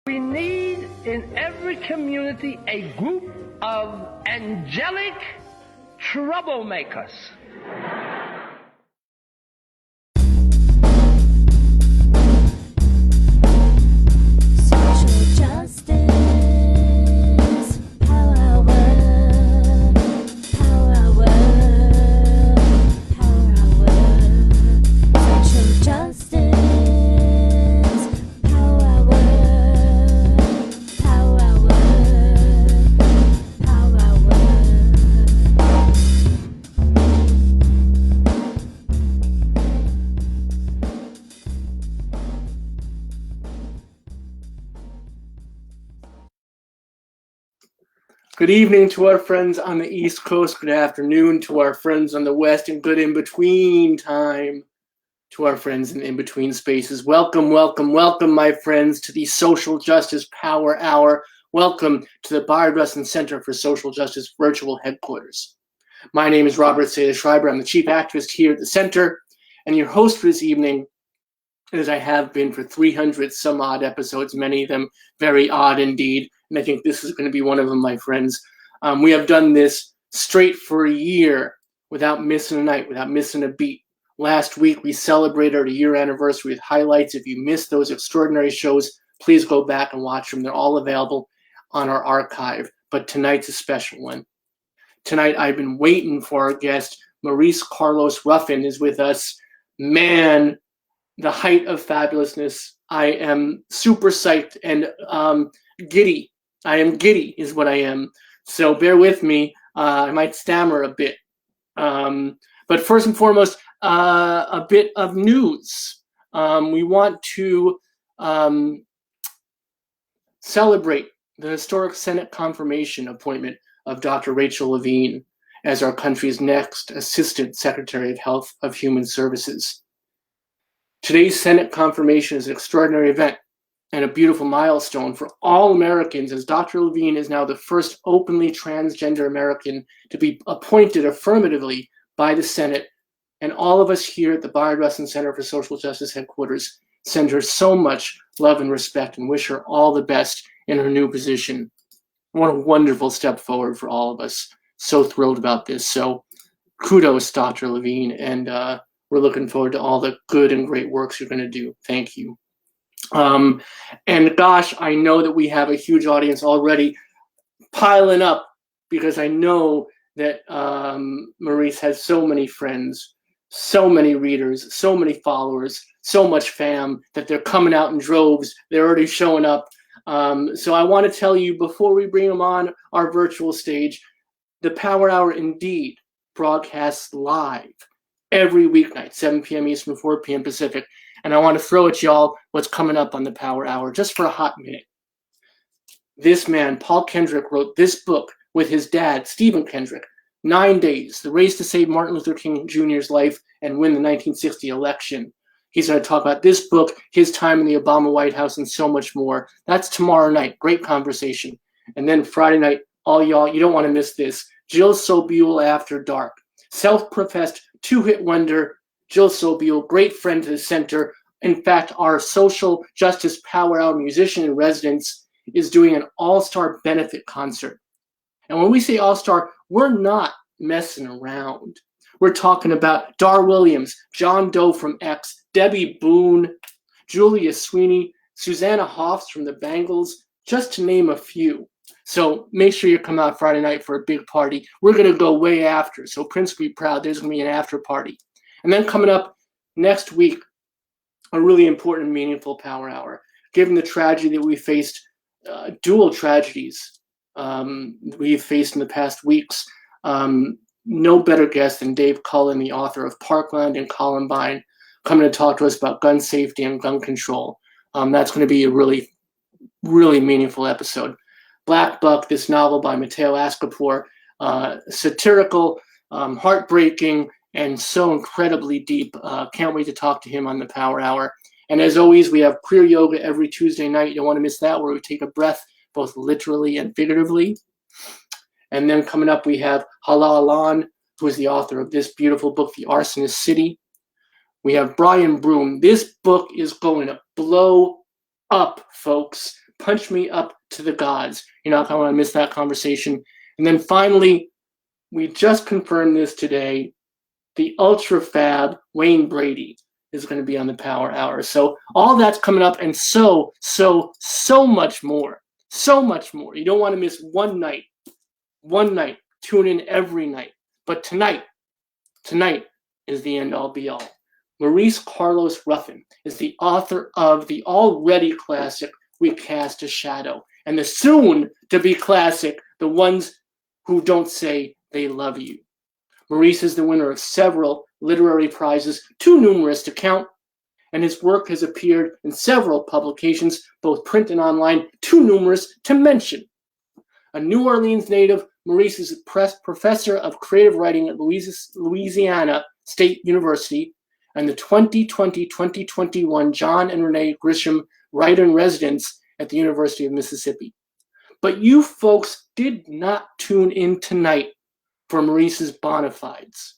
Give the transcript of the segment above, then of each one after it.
We need in every community a group of angelic troublemakers. Social justice, power hour, power hour, power hour. Social justice, power hour, power hour, power hour. Good evening to our friends on the East Coast. Good afternoon to our friends on the West, and good in-between time to our friends in in-between spaces. Welcome, welcome, welcome, my friends, to the Social Justice Power Hour. Welcome to the BRCSJ Center for Social Justice virtual headquarters. My name is Robt Seda-Schreiber. I'm the chief activist here at the center, and your host for this evening, as I have been for 300 some odd episodes, many of them very odd indeed. And I think this is going to be one of them, my friends. We have done this straight for a year without missing a night, without missing a beat. Last week, we celebrated our year anniversary with highlights. If you missed those extraordinary shows, please go back and watch them. They're all available on our archive. But tonight's a special one. Tonight, I've been waiting for our guest. Maurice Carlos Ruffin is with us. Man, the height of fabulousness. I am super psyched and giddy. I am giddy is what I am. So bear with me. I might stammer a bit. But first and foremost, a bit of news. We want to celebrate the historic Senate confirmation appointment of Dr. Rachel Levine as our country's next Assistant Secretary of Health of Human Services. Today's Senate confirmation is an extraordinary event and a beautiful milestone for all Americans, as Dr. Levine is now the first openly transgender American to be appointed affirmatively by the Senate. And all of us here at the BRCSJ Center for Social Justice headquarters send her so much love and respect and wish her all the best in her new position. What a wonderful step forward for all of us. So thrilled about this. So kudos, Dr. Levine, and we're looking forward to all the good and great works you're going to do. Thank you. And gosh, I know that we have a huge audience already piling up, because I know that Maurice has so many friends, so many readers, so many followers, so much fam that they're coming out in droves. They're already showing up. So I want to tell you, before we bring them on our virtual stage, the Power Hour indeed broadcasts live every weeknight, 7 p.m. Eastern, 4 p.m. Pacific. And I want to throw at y'all what's coming up on the Power Hour just for a hot minute. This man, Paul Kendrick, wrote this book with his dad, Stephen Kendrick, 9 Days, The Race to Save Martin Luther King Jr.'s Life and Win the 1960 Election. He's going to talk about this book, his time in the Obama White House, and so much more. That's tomorrow night. Great conversation. And then Friday night, all y'all, you don't want to miss this. Jill Sobule After Dark. Self-professed two-hit wonder, Jill Sobule, great friend to the center. In fact, our Social Justice Power Hour musician in residence is doing an all-star benefit concert. And when we say all-star, we're not messing around. We're talking about Dar Williams, John Doe from X, Debbie Boone, Julia Sweeney, Susanna Hoffs from the Bangles, just to name a few. So make sure you come out Friday night for a big party. We're going to go way after. So Prince, be proud. There's going to be an after party. And then coming up next week, a really important, meaningful Power Hour. Given the tragedy that we faced, dual tragedies we've faced in the past weeks, no better guest than Dave Cullen, the author of Parkland and Columbine, coming to talk to us about gun safety and gun control. That's going to be a really, really meaningful episode. Black Buck, this novel by Matteo Ascapor, satirical, heartbreaking, and so incredibly deep. Can't wait to talk to him on the Power Hour. And as always, we have queer yoga every Tuesday night. You don't want to miss that, where we take a breath, both literally and figuratively. And then coming up, we have Hala Alan, who is the author of this beautiful book, The Arsonist City. We have Brian Broom. This book is going to blow up, folks. punch me up to the gods. You're not going to want to miss that conversation. And then finally, we just confirmed this today, the ultra fab Wayne Brady is going to be on the Power Hour. So all that's coming up, and so much more. So much more. You don't want to miss one night. One night. Tune in every night. But tonight is the end all be all. Maurice Carlos Ruffin is the author of the already classic We Cast a Shadow, and the soon to be classic The Ones Who Don't Say They Love You. Maurice is the winner of several literary prizes, too numerous to count, and his work has appeared in several publications, both print and online, too numerous to mention. A New Orleans native, Maurice is a professor of creative writing at Louisiana State University and the 2020-2021 John and Renee Grisham Writer-in-Residence at the University of Mississippi. But you folks did not tune in tonight for Maurice's bona fides.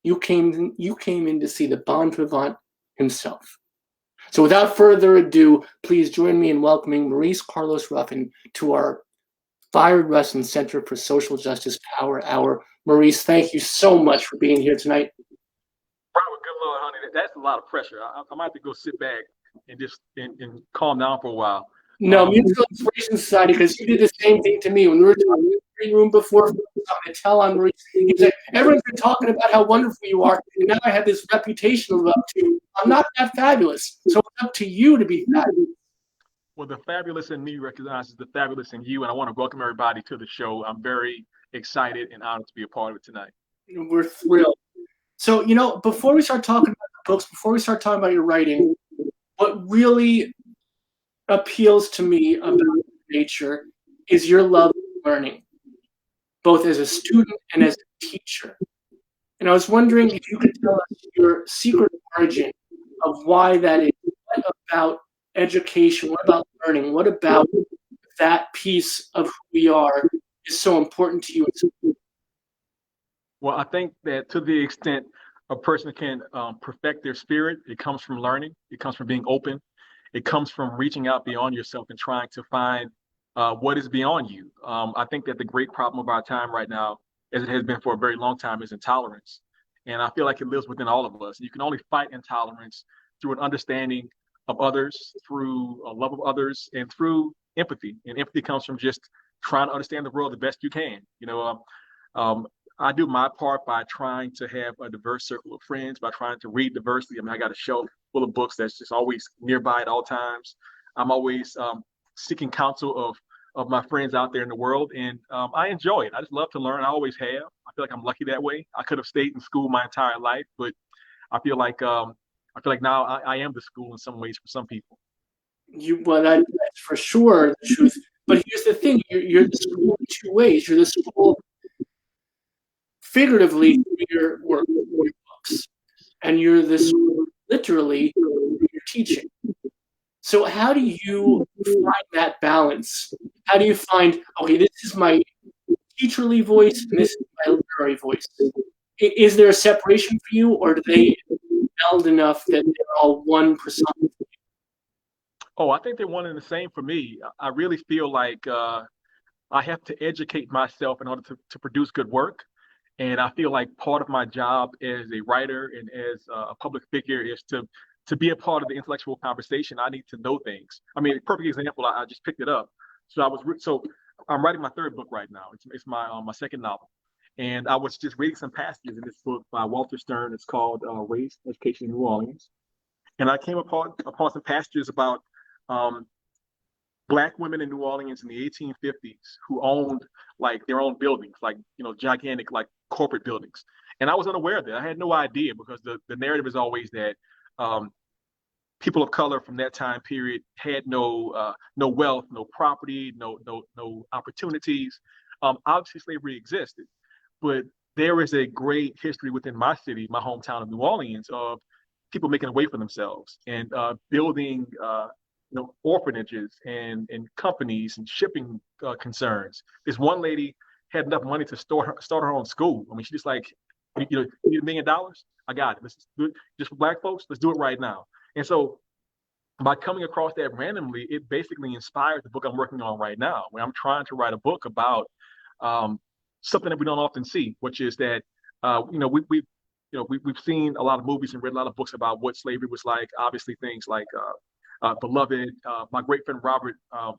You came in to see the bon vivant himself. So without further ado, please join me in welcoming Maurice Carlos Ruffin to our Fired Wrestling Center for Social Justice Power Hour. Maurice, thank you so much for being here tonight. Robert, good Lord, honey, that's a lot of pressure. I might have to go sit back and just and calm down for a while. No, Musical Inspiration Society, because you did the same thing to me when we were talking in the green room before. I tell on Maurice, he's like, everyone's been talking about how wonderful you are, and now I have this reputation to live up to. I'm not that fabulous, so it's up to you to be fabulous. Well, the fabulous in me recognizes the fabulous in you, and I want to welcome everybody to the show. I'm very excited and honored to be a part of it tonight. We're thrilled. So, before we start talking about the books, before we start talking about your writing, what really appeals to me about nature is your love of learning, both as a student and as a teacher. And I was wondering if you could tell us your secret origin of why that is. What about education? What about learning? What about that piece of who we are is so important to you? Well, I think that to the extent a person can perfect their spirit, it comes from learning. It comes from being open. It comes from reaching out beyond yourself and trying to find what is beyond you. I think that the great problem of our time right now, as it has been for a very long time, is intolerance. And I feel like it lives within all of us. You can only fight intolerance through an understanding of others, through a love of others, and through empathy. And empathy comes from just trying to understand the world the best you can. I do my part by trying to have a diverse circle of friends, by trying to read diversity. I got a shelf full of books that's just always nearby at all times. I'm always seeking counsel of my friends out there in the world, and I enjoy it. I just love to learn. I always have. I feel like I'm lucky that way. I could have stayed in school my entire life, but I feel like now I am the school in some ways for some people. That's for sure the truth. But here's the thing: you're the school in two ways. You're the school figuratively through your work, your books, and you're the school literally through your teaching. So how do you find that balance? How do you find, okay, this is my teacherly voice and this is my literary voice? Is there a separation for you, or do they meld enough that they're all one persona? Oh, I think they're one and the same for me. I really feel like I have to educate myself in order to produce good work. And I feel like part of my job as a writer and as a public figure is to be a part of the intellectual conversation. I need to know things. A perfect example, I just picked it up. So I'm writing my third book right now. It's my second novel. And I was just reading some passages in this book by Walter Stern. It's called Race, Education in New Orleans. And I came upon some passages about Black women in New Orleans in the 1850s who owned like their own buildings, like, gigantic like corporate buildings. And I was unaware of that. I had no idea, because the narrative is always that people of color from that time period had no wealth, no property, no opportunities. Obviously, slavery existed, but there is a great history within my city, my hometown of New Orleans, of people making a way for themselves and building orphanages and companies and shipping concerns. This one lady had enough money to start her own school. She just like, you need $1 million? I got it. Let's do it just for Black folks. Let's do it right now. And so by coming across that randomly, it basically inspired the book I'm working on right now, where I'm trying to write a book about something that we don't often see, which is that we've seen a lot of movies and read a lot of books about what slavery was like. Obviously, things like Beloved, my great friend Robert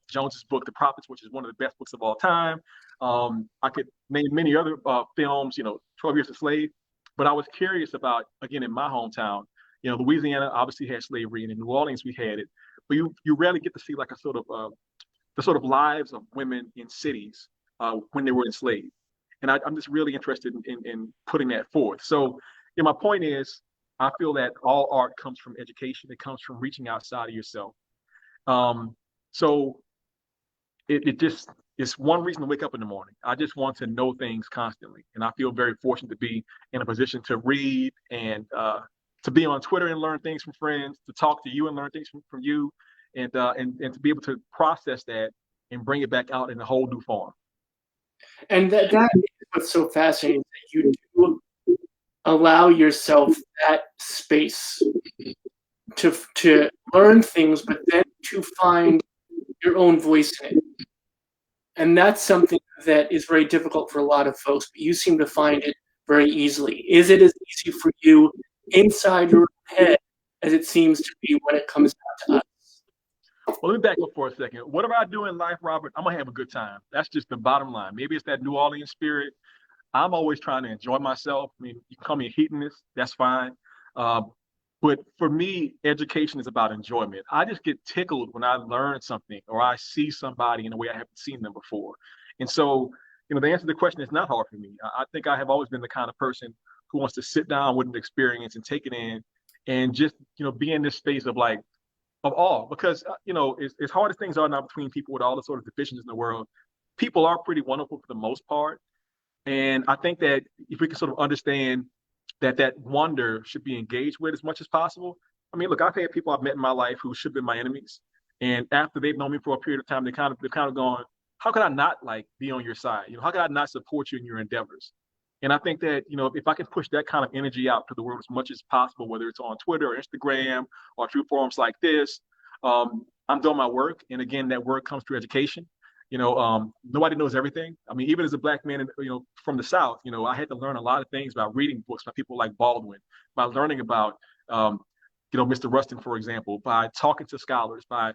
Jones's book, The Prophets, which is one of the best books of all time. I could name many other films, 12 Years a Slave. But I was curious about, again, in my hometown, Louisiana obviously had slavery, and in New Orleans we had it. But you rarely get to see like a sort of the sort of lives of women in cities when they were enslaved. And I'm just really interested in putting that forth. So, my point is, I feel that all art comes from education. It comes from reaching outside of yourself. So it just is one reason to wake up in the morning. I just want to know things constantly. And I feel very fortunate to be in a position to read and to be on Twitter and learn things from friends, to talk to you and learn things from you, and to be able to process that and bring it back out in a whole new form. And that is what's so fascinating, that you do allow yourself that space to learn things, but then to find your own voice in it. And that's something that is very difficult for a lot of folks, but you seem to find it very easily. Is it as easy for you inside your head as it seems to be when it comes down to us? Well, let me back up for a second. Whatever I do in life, Robert, I'm going to have a good time. That's just the bottom line. Maybe it's that New Orleans spirit. I'm always trying to enjoy myself. I mean, you call me a hedonist, that's fine. But for me, education is about enjoyment. I just get tickled when I learn something or I see somebody in a way I haven't seen them before. And so, the answer to the question is not hard for me. I think I have always been the kind of person who wants to sit down with an experience and take it in and just, be in this space of awe. Because, as hard as things are now between people with all the sort of divisions in the world, people are pretty wonderful for the most part. And I think that if we can sort of understand that wonder should be engaged with as much as possible. I mean, look, I've had people I've met in my life who should have been my enemies. And after they've known me for a period of time, they've kind of gone, how could I not be on your side? How could I not support you in your endeavors? And I think that, if I can push that kind of energy out to the world as much as possible, whether it's on Twitter or Instagram or through forums like this, I'm doing my work. And again, that work comes through education. Nobody knows everything. I mean, even as a Black man, from the South, I had to learn a lot of things by reading books by people like Baldwin, by learning about, Mr. Rustin, for example, by talking to scholars, by,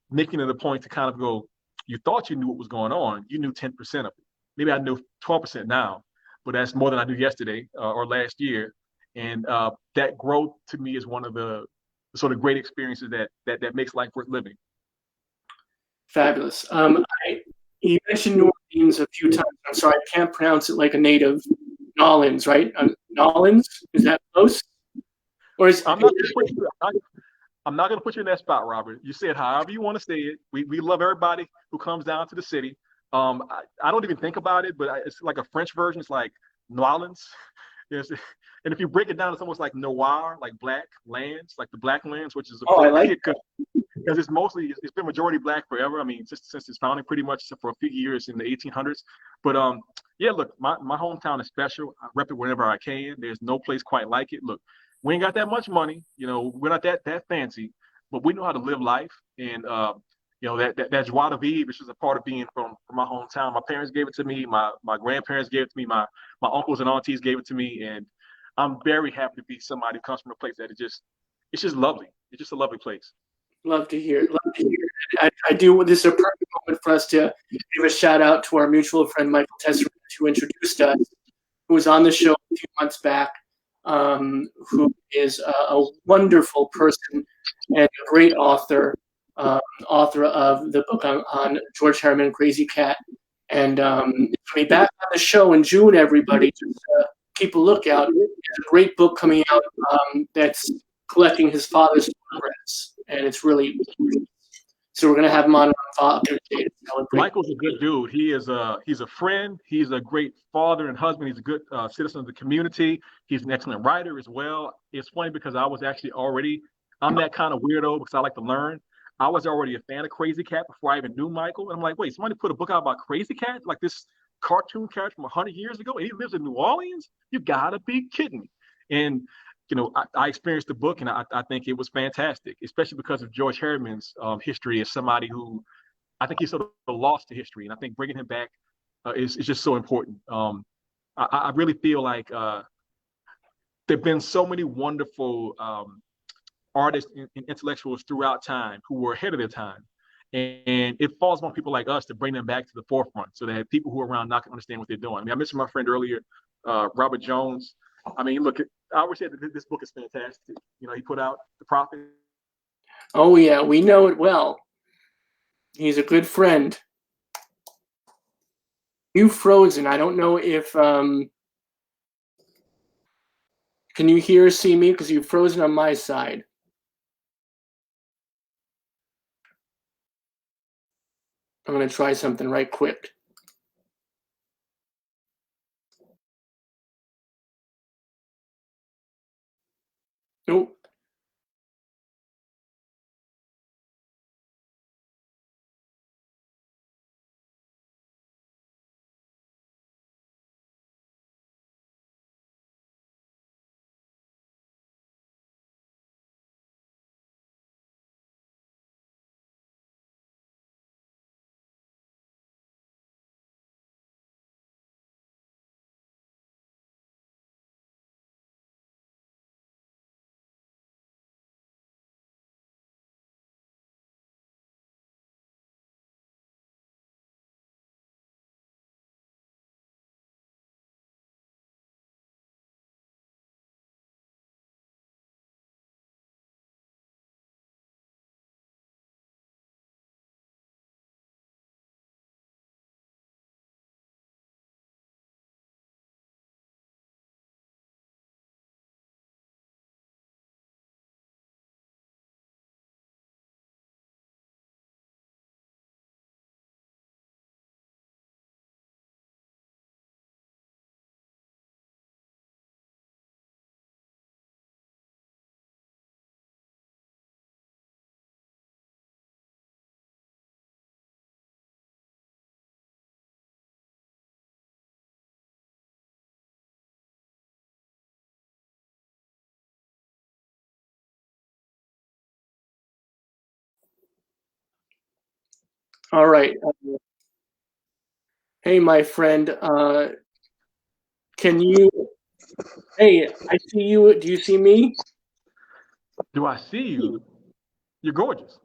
making it a point to kind of go, you thought you knew what was going on. You knew 10% of it. Maybe I know 12% now, but that's more than I knew yesterday or last year. And that growth to me is one of the sort of great experiences that makes life worth living. Fabulous. You mentioned New Orleans a few times. I'm sorry, I can't pronounce it like a native. Nolans, right? Nolans? Is that close? Or is I'm not going to put you in that spot, Robert. You said however you want to say it. We love everybody who comes down to the city. I don't even think about it, but it's like a French version. It's like Nolans. Yes. And if you break it down, it's almost like noir, like black lands, like the Black lands, which is I like it. Because it's been majority Black forever. I mean, since its founding, pretty much, except for a few years in the 1800s. But yeah, look, my hometown is special. I rep it whenever I can. There's no place quite like it. Look, we ain't got that much money. We're not that fancy, but we know how to live life. And that joie de vivre is just a part of being from my hometown. My parents gave it to me. My grandparents gave it to me. My uncles and aunties gave it to me. And I'm very happy to be somebody who comes from a place that it's just lovely. It's just a lovely place. Love to hear it. Love to hear it. I do. This is a perfect moment for us to give a shout out to our mutual friend Michael Tesser, who introduced us, who was on the show a few months back, who is a wonderful person and a great author, author of the book on George Harriman, Crazy Cat. And he'll be back on the show in June, everybody. Just keep a lookout. There's a great book coming out that's collecting his father's photographs, and it's really so we're going to have him on Father's Day to celebrate. Michael's a good dude. He's a friend. He's a great father and husband. He's a good citizen of the community. He's an excellent writer as well. It's funny because I'm that kind of weirdo because I like to learn. I was already a fan of Crazy Cat before I even knew Michael. And I'm like, wait, somebody put a book out about Crazy Cat? Like this cartoon character from 100 years ago? And he lives in New Orleans? You gotta be kidding me. And I experienced the book, and I think it was fantastic, especially because of George Harriman's history as somebody who I think he's sort of lost to history, and I think bringing him back is just so important. I really feel like there've been so many wonderful artists and intellectuals throughout time who were ahead of their time. And it falls on people like us to bring them back to the forefront so that people who are around now can understand what they're doing. I mean, I mentioned my friend earlier, Robert Jones. I mean, look, I always said that this book is fantastic. He put out The Prophet. Oh, yeah, we know it well. He's a good friend. You've frozen. I don't know if... can you hear or see me? Because you've frozen on my side. I'm going to try something right quick. Nope. All right. Hey, my friend. Can you... Hey, I see you. Do you see me? Do I see you? You're gorgeous.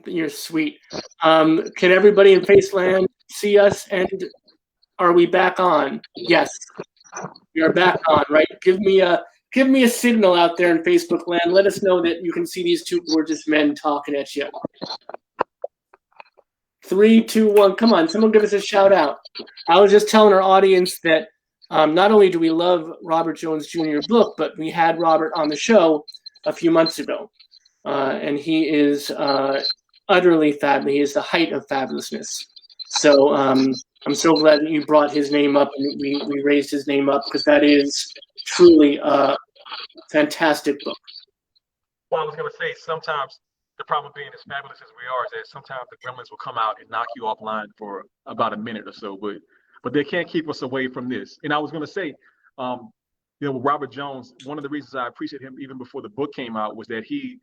You're sweet. Can everybody in Faceland see us? And are we back on? Yes, we are back on. Right? Give me a signal out there in Facebook land. Let us know that you can see these two gorgeous men talking at you. 3, 2, 1. Come on, someone give us a shout out. I was just telling our audience that not only do we love Robert Jones Jr.'s book, but we had Robert on the show a few months ago. And he is utterly fabulous. He is the height of fabulousness. So I'm so glad that you brought his name up and we raised his name up, because that is truly a fantastic book. Well, I was going to say, sometimes the problem being as fabulous as we are is that sometimes the gremlins will come out and knock you offline for about a minute or so, but they can't keep us away from this. And I was going to say, with Robert Jones, one of the reasons I appreciate him even before the book came out was that he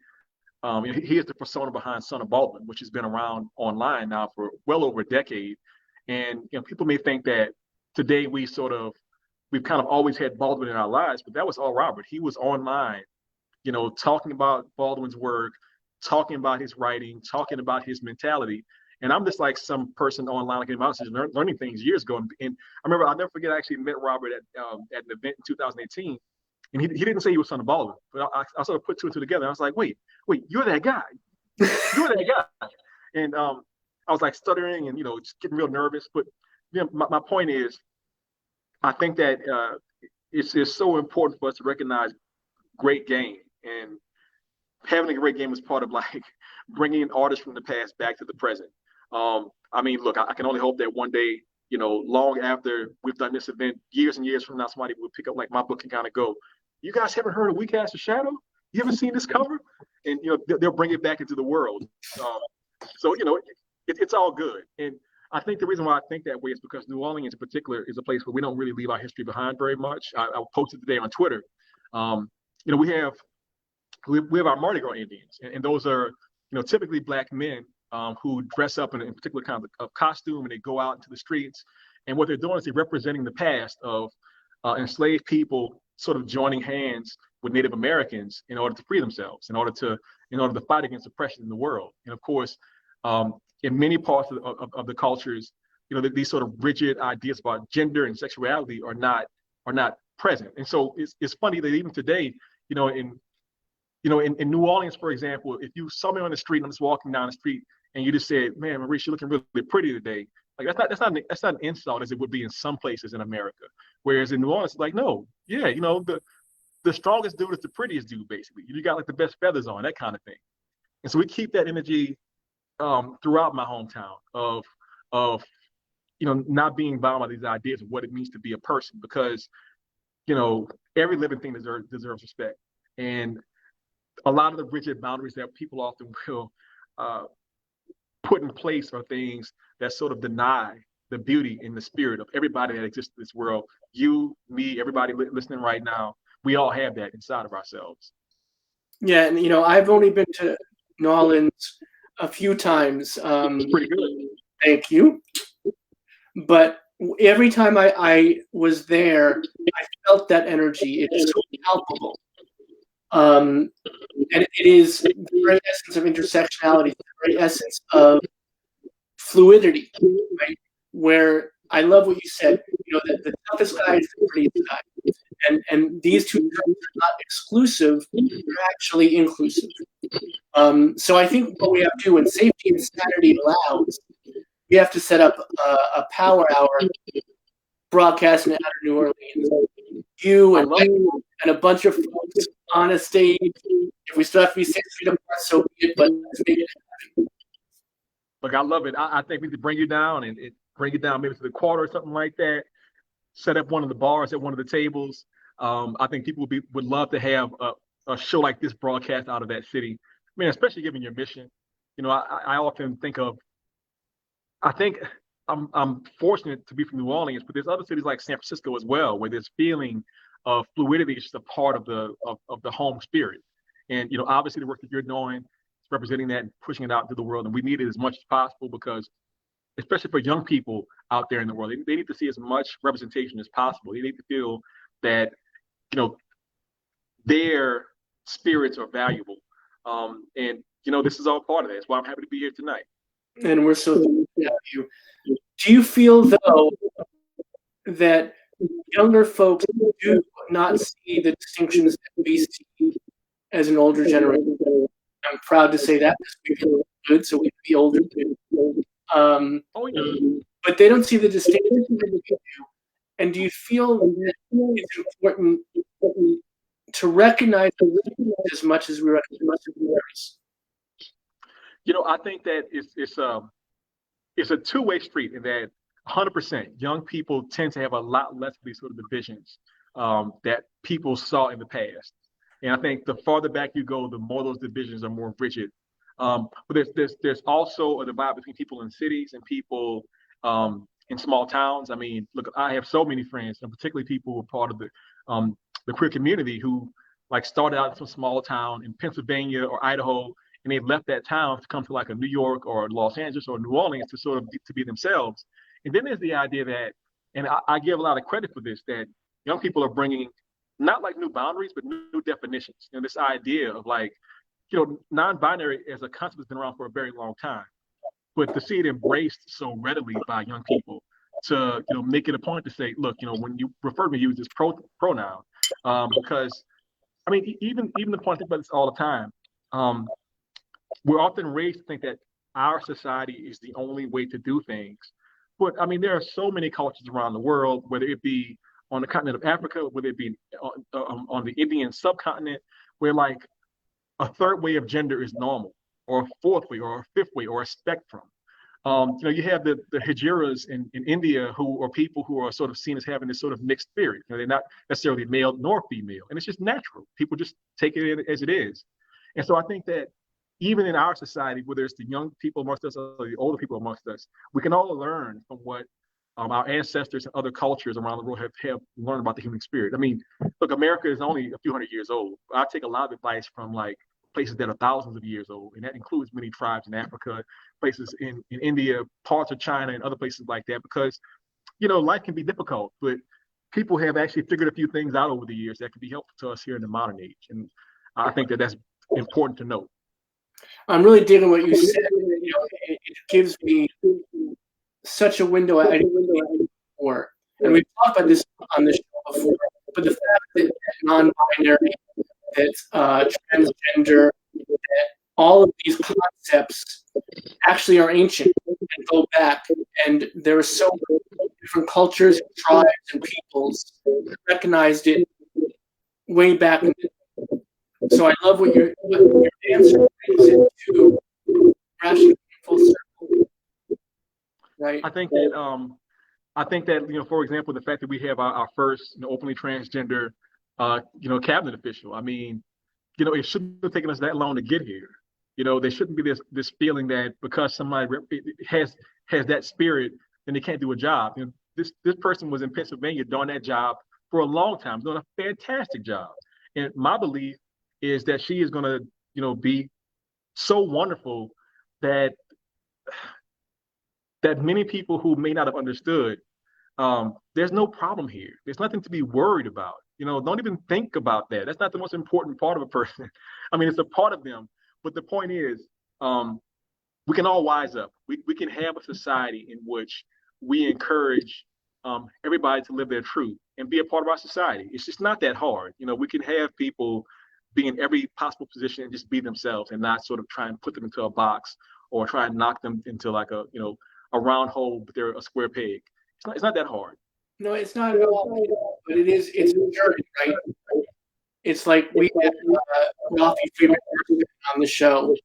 is the persona behind Son of Baldwin, which has been around online now for well over a decade. And people may think that today we've kind of always had Baldwin in our lives, but that was all Robert. He was online, talking about Baldwin's work, talking about his writing, talking about his mentality. And I'm just like some person online, like I was just learning things years ago. And I remember, I'll never forget, I actually met Robert at an event in 2018. And he didn't say he was Son of Baldwin, but I sort of put two and two together. I was like, wait, you're that guy. You're that guy. And I was like stuttering and, just getting real nervous. But my point is, I think that it's so important for us to recognize great game. And having a great game is part of like bringing artists from the past back to the present. I mean, look, I can only hope that one day, long after we've done this event, years and years from now, somebody will pick up like my book and kind of go, you guys haven't heard of We Cast a Shadow? You haven't seen this cover? And, they'll bring it back into the world. So, it's all good. And I think the reason why I think that way is because New Orleans in particular is a place where we don't really leave our history behind very much. I posted today on Twitter. we have our Mardi Gras Indians, and those are typically black men who dress up in a particular kind of costume, and they go out into the streets. And what they're doing is they're representing the past of enslaved people sort of joining hands with Native Americans in order to free themselves, in order to fight against oppression in the world. And of course, in many parts of the cultures, these sort of rigid ideas about gender and sexuality are not present. And so it's funny that even today, in New Orleans, for example, if you saw me on the street and I'm just walking down the street and you just said, "Man, Maurice, you're looking really pretty today," like that's not an insult as it would be in some places in America. Whereas in New Orleans, it's like, no, yeah, the strongest dude is the prettiest dude, basically. You got like the best feathers on, that kind of thing. And so we keep that energy throughout my hometown of not being bound by these ideas of what it means to be a person, because every living thing deserves respect. And a lot of the rigid boundaries that people often will put in place are things that sort of deny the beauty and the spirit of everybody that exists in this world. You, me, everybody listening right now, we all have that inside of ourselves. Yeah, and I've only been to New Orleans a few times. It's pretty good. Thank you. But every time I was there, I felt that energy. It's so palpable. And it is the very essence of intersectionality, the very essence of fluidity, right? Where I love what you said, the toughest guy is the prettiest guy. And these two terms are not exclusive, they're actually inclusive. So I think what we have to do, when safety and sanity allows, we have to set up a power hour broadcasting out of New Orleans. You and a bunch of folks on a stage. If we still have to be 6 feet apart, so be it, but let's make it happen. Look, I love it. I think we could bring you down and bring it down maybe to the quarter or something like that. Set up one of the bars at one of the tables. I think people would love to have a show like this broadcast out of that city. I mean, especially given your mission. I often think I'm fortunate to be from New Orleans, but there's other cities like San Francisco as well, where this feeling of fluidity is just a part of the home spirit. And obviously the work that you're doing is representing that and pushing it out into the world, and we need it as much as possible, because especially for young people out there in the world, they need to see as much representation as possible. They need to feel that their spirits are valuable, and this is all part of that. That's why I'm happy to be here tonight. And we're so thankful to have you. Do you feel, though, that younger folks do not see the distinctions that we see as an older generation? I'm proud to say that, because we feel good, so we can be older too. But they don't see the distinctions that we do. And do you feel that it's important to recognize as much as we recognize others? I think that it's a two-way street, in that 100% young people tend to have a lot less of these sort of divisions that people saw in the past. And I think the farther back you go, the more those divisions are more rigid. But there's also a divide between people in cities and people in small towns. I mean, look, I have so many friends, and particularly people who are part of the queer community, who like started out in some small town in Pennsylvania or Idaho, and they left that town to come to like a New York or Los Angeles or New Orleans to sort of to be themselves. And then there's the idea that, and I give a lot of credit for this, that young people are bringing not like new boundaries, but new definitions. This idea of like, non-binary as a concept has been around for a very long time, but to see it embraced so readily by young people, to make it a point to say, look, when you refer to me, use this pronoun, because I mean, even the point, I think about this all the time. We're often raised to think that our society is the only way to do things, but I mean, there are so many cultures around the world, whether it be on the continent of Africa, whether it be on the Indian subcontinent, where like a third way of gender is normal, or a fourth way, or a fifth way, or a spectrum. You have the Hijiras in India, who are people who are sort of seen as having this sort of mixed spirit. They're not necessarily male nor female, and it's just natural. People just take it as it is. And so I think that even in our society, whether it's the young people amongst us or the older people amongst us, we can all learn from what our ancestors and other cultures around the world have learned about the human spirit. I mean, look, America is only a few hundred years old. I take a lot of advice from like places that are thousands of years old, and that includes many tribes in Africa, places in India, parts of China, and other places like that, because, life can be difficult, but people have actually figured a few things out over the years that can be helpful to us here in the modern age. And I think that that's important to note. I'm really digging what you said. It gives me such a window I didn't see before. And we've talked about this on the show before, but the fact that non-binary, that transgender, that all of these concepts actually are ancient and go back. And there are so many different cultures, tribes, and peoples that recognized it way back. So I love what your answer brings it to rational full circle. Right. I think that for example, the fact that we have our first openly transgender cabinet official. I mean, it shouldn't have taken us that long to get here. There shouldn't be this feeling that because somebody has that spirit, then they can't do a job. This person was in Pennsylvania doing that job for a long time, doing a fantastic job. And my belief is that she is going to, be so wonderful that many people who may not have understood, there's no problem here. There's nothing to be worried about. Don't even think about that. That's not the most important part of a person. I mean, it's a part of them. But the point is, we can all wise up. We can have a society in which we encourage everybody to live their truth and be a part of our society. It's just not that hard. We can have people be in every possible position and just be themselves and not sort of try and put them into a box or try and knock them into like a round hole, but they're a square peg. It's not that hard. No, it's not at all. But it's a journey, right? It's like we had Rafi Freeman on the show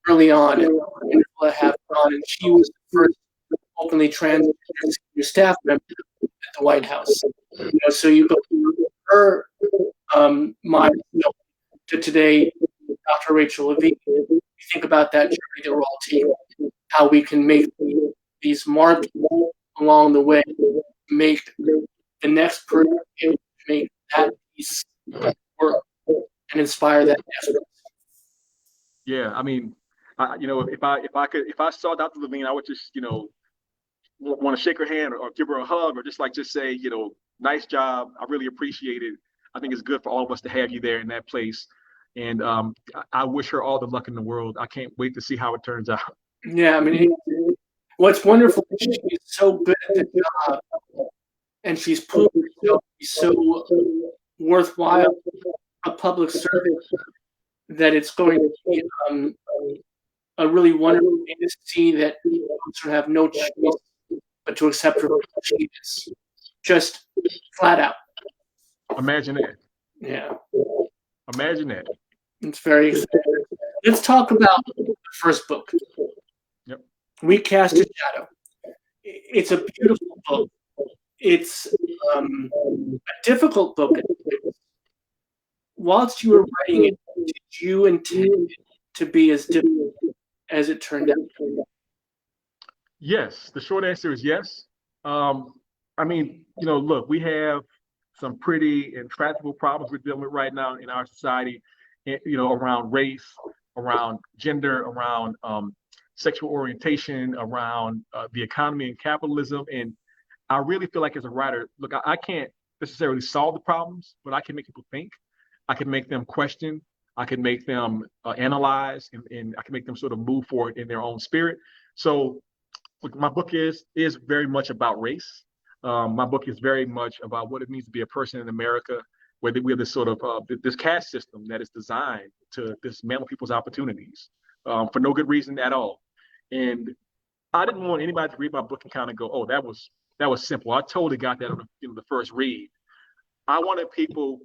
early on, and wonderful to have her on, and she was the first openly transgender senior staff member at the White House. So you go through her mind to today, Dr. Rachel Levine. You think about that journey that we're all taking, how we can make these marks along the way, make the next person make that piece work and inspire that next person. Yeah, I mean, if I saw Dr. Levine, I would just want to shake her hand or give her a hug or just say nice job. I really appreciate it. I think it's good for all of us to have you there in that place. And I wish her all the luck in the world. I can't wait to see how it turns out. Yeah, I mean, what's wonderful is she's so good at the job, and she's proven herself to be so worthwhile a public service that it's going to be a really wonderful thing to see that folks have no choice but to accept her for who she is. Just flat out. Imagine that. Yeah. Imagine that. It's very exciting. Let's talk about the first book. Yep. We Cast a Shadow. It's a beautiful book. It's a difficult book. Whilst you were writing it, did you intend it to be as difficult as it turned out? Yes. The short answer is yes. I mean, look, we have some pretty intractable problems we're dealing with right now in our society, around race, around gender, around sexual orientation, around the economy and capitalism. And I really feel like as a writer, look, I can't necessarily solve the problems, but I can make people think. I can make them question. I can make them analyze, and I can make them sort of move forward in their own spirit. So my book is very much about race. My book is very much about what it means to be a person in America, where we have this sort of this caste system that is designed to dismantle people's opportunities for no good reason at all. And I didn't want anybody to read my book and kind of go, "Oh, that was simple." I totally got that on the first read. I wanted people,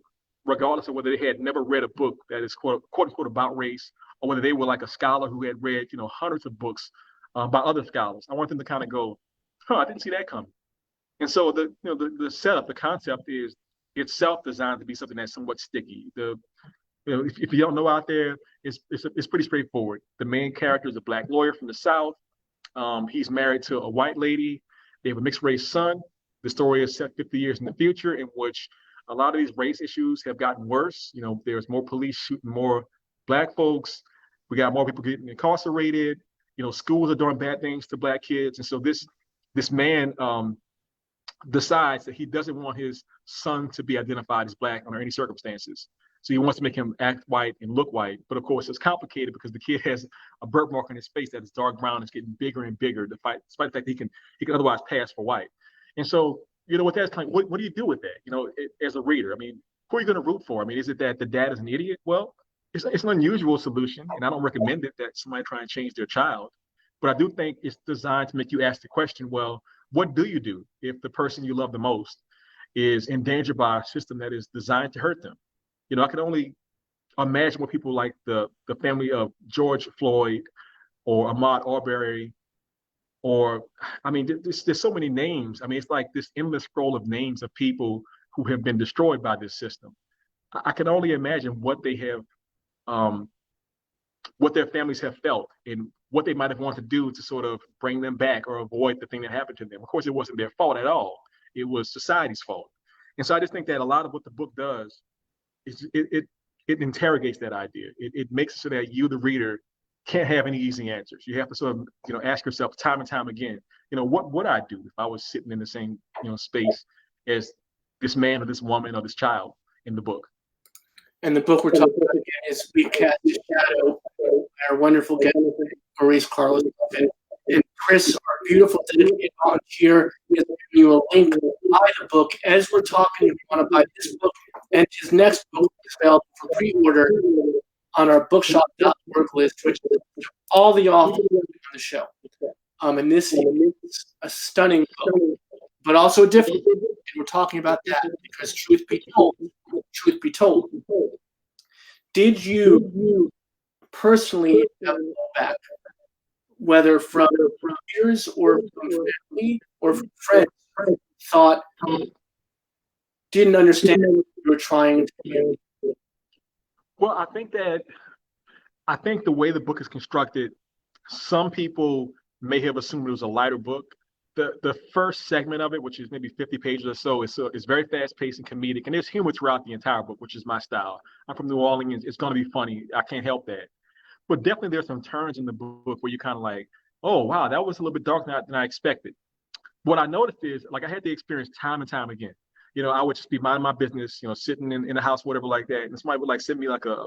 regardless of whether they had never read a book that is quote unquote about race, or whether they were like a scholar who had read hundreds of books by other scholars. I want them to kind of go, "Huh, I didn't see that coming." And so the setup, the concept is itself designed to be something that's somewhat sticky. If you don't know out there, it's pretty straightforward. The main character is a black lawyer from the South. He's married to a white lady. They have a mixed race son. The story is set 50 years in the future, in which a lot of these race issues have gotten worse. You know, there's more police shooting more Black folks. We got more people getting incarcerated. You know, schools are doing bad things to Black kids. And so this man decides that he doesn't want his son to be identified as Black under any circumstances. So he wants to make him act white and look white. But of course, it's complicated because the kid has a birthmark on his face that is dark brown. It's getting bigger and bigger, despite the fact that he can otherwise pass for white. And so, you know, with that, kind of, what do you do with that? You know, as a reader, I mean, who are you going to root for? I mean, is it that the dad is an idiot? Well, it's an unusual solution, and I don't recommend it that somebody try and change their child. But I do think it's designed to make you ask the question, well, what do you do if the person you love the most is endangered by a system that is designed to hurt them? You know, I can only imagine what people like the family of George Floyd or Ahmaud Arbery, or, I mean, there's so many names. I mean, it's like this endless scroll of names of people who have been destroyed by this system. I can only imagine what they have, what their families have felt and what they might have wanted to do to sort of bring them back or avoid the thing that happened to them. Of course, it wasn't their fault at all. It was society's fault. And so I just think that a lot of what the book does is it interrogates that idea. It makes it so that you, the reader, can't have any easy answers. You have to sort of, you know, ask yourself time and time again, you know, what would I do if I was sitting in the same, you know, space as this man or this woman or this child in the book? And the book we're talking about again is We Cast a Shadow, our wonderful guest, Maurice Carlos Ruffin. And Chris, our beautiful dedicated volunteer, is giving you a link to buy the book. As we're talking, if you want to buy this book and his next book is available for pre-order on our bookshop.org list, which is all the authors on the show. And this is a stunning book, but also a different book. And we're talking about that because truth be told, did you personally have back, whether from peers or from family or from friends, thought didn't understand what you were trying to do? Well, I think the way the book is constructed, some people may have assumed it was a lighter book. The first segment of it, which is maybe 50 pages or so, is very fast paced and comedic, and there's humor throughout the entire book, which is my style. I'm from New Orleans. It's going to be funny. I can't help that. But definitely there's some turns in the book where you're kind of like, oh, wow, that was a little bit darker than I expected. What I noticed is, like, I had the experience time and time again. You know, I would just be minding my business, you know, sitting in the house, whatever like that. And somebody would like send me like a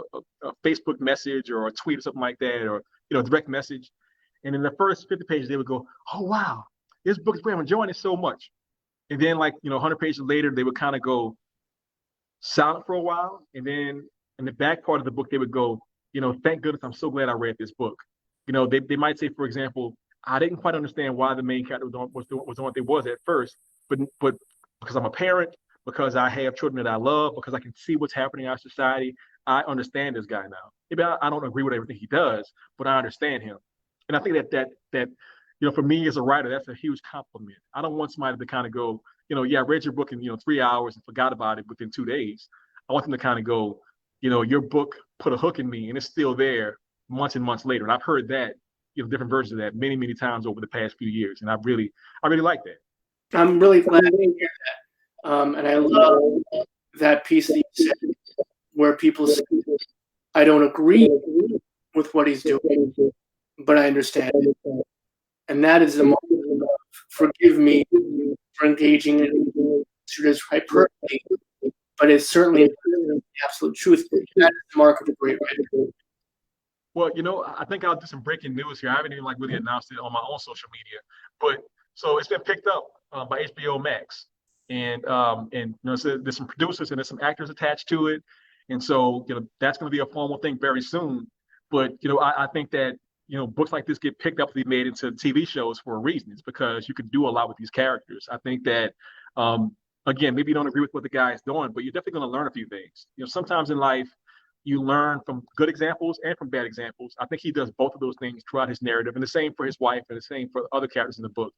Facebook message or a tweet or something like that, or, you know, a direct message. And in the first 50 pages, they would go, oh, wow, this book is great. I'm enjoying it so much. And then, like, you know, 100 pages later, they would kind of go silent for a while. And then in the back part of the book, they would go, you know, thank goodness, I'm so glad I read this book. You know, they might say, for example, I didn't quite understand why the main character was doing what they was at first, but because I'm a parent, because I have children that I love, because I can see what's happening in our society, I understand this guy now. Maybe I don't agree with everything he does, but I understand him. And I think that you know, for me as a writer, that's a huge compliment. I don't want somebody to kind of go, you know, yeah, I read your book in, you know, 3 hours and forgot about it within 2 days. I want them to kind of go, you know, your book put a hook in me and it's still there months and months later. And I've heard that, you know, different versions of that many, many times over the past few years. And I really like that. I'm really glad to hear that. And I love that piece that you said where people say, I don't agree with what he's doing, but I understand it. And that is the moment of forgive me for engaging in this hyperbole, but it's certainly the absolute truth. That is the mark of a great writer. Well, you know, I think I'll do some breaking news here. I haven't even like really announced it on my own social media, but so it's been picked up by HBO Max, and you know, so there's some producers and there's some actors attached to it, and so, you know, that's going to be a formal thing very soon. But, you know, I think that, you know, books like this get picked up to be made into TV shows for a reason. It's because you can do a lot with these characters. I think that, again, maybe you don't agree with what the guy is doing, but you're definitely going to learn a few things. You know, sometimes in life, you learn from good examples and from bad examples. I think he does both of those things throughout his narrative, and the same for his wife and the same for other characters in the book.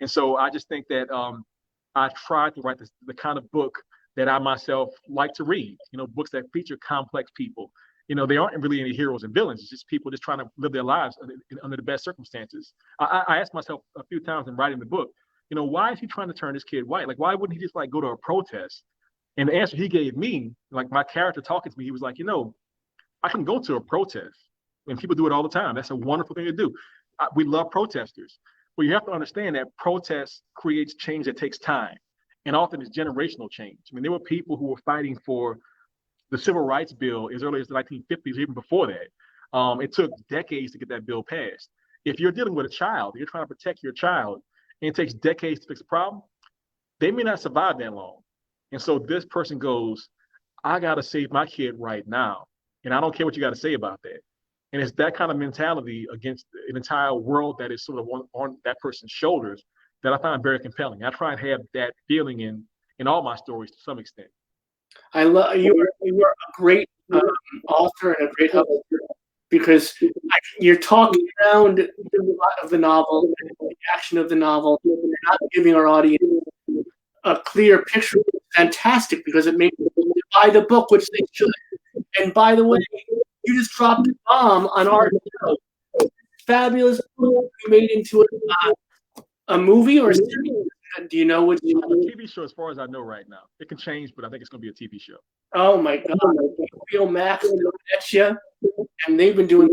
And so I just think that I tried to write the kind of book that I myself like to read, you know, books that feature complex people. You know, they aren't really any heroes and villains. It's just people just trying to live their lives under the best circumstances. I asked myself a few times in writing the book, why is he trying to turn this kid white? Like, why wouldn't he just like go to a protest? And the answer he gave me, like my character talking to me, he was like, I can go to a protest, and people do it all the time. That's a wonderful thing to do. We love protesters, but you have to understand that protest creates change that takes time, and often it's generational change. I mean, there were people who were fighting for the Civil Rights Bill as early as the 1950s, even before that. It took decades to get that bill passed. If you're dealing with a child, you're trying to protect your child, and it takes decades to fix a problem, they may not survive that long. And so this person goes, I got to save my kid right now. And I don't care what you got to say about that. And it's that kind of mentality against an entire world that is sort of on that person's shoulders that I find very compelling. I try and have that feeling in all my stories to some extent. I love you. You are a great author and a great husband, because you're talking around the plot of the novel, the action of the novel, and not giving our audience a clear picture. It's fantastic, because it makes them buy the book, which they should. And by the way, you just dropped a bomb on our show. Fabulous book you made into a movie or a series. Do you know which? A TV show, as far as I know right now. It can change, but I think it's going to be a TV show. Oh my God! HBO Max at you, and they've been doing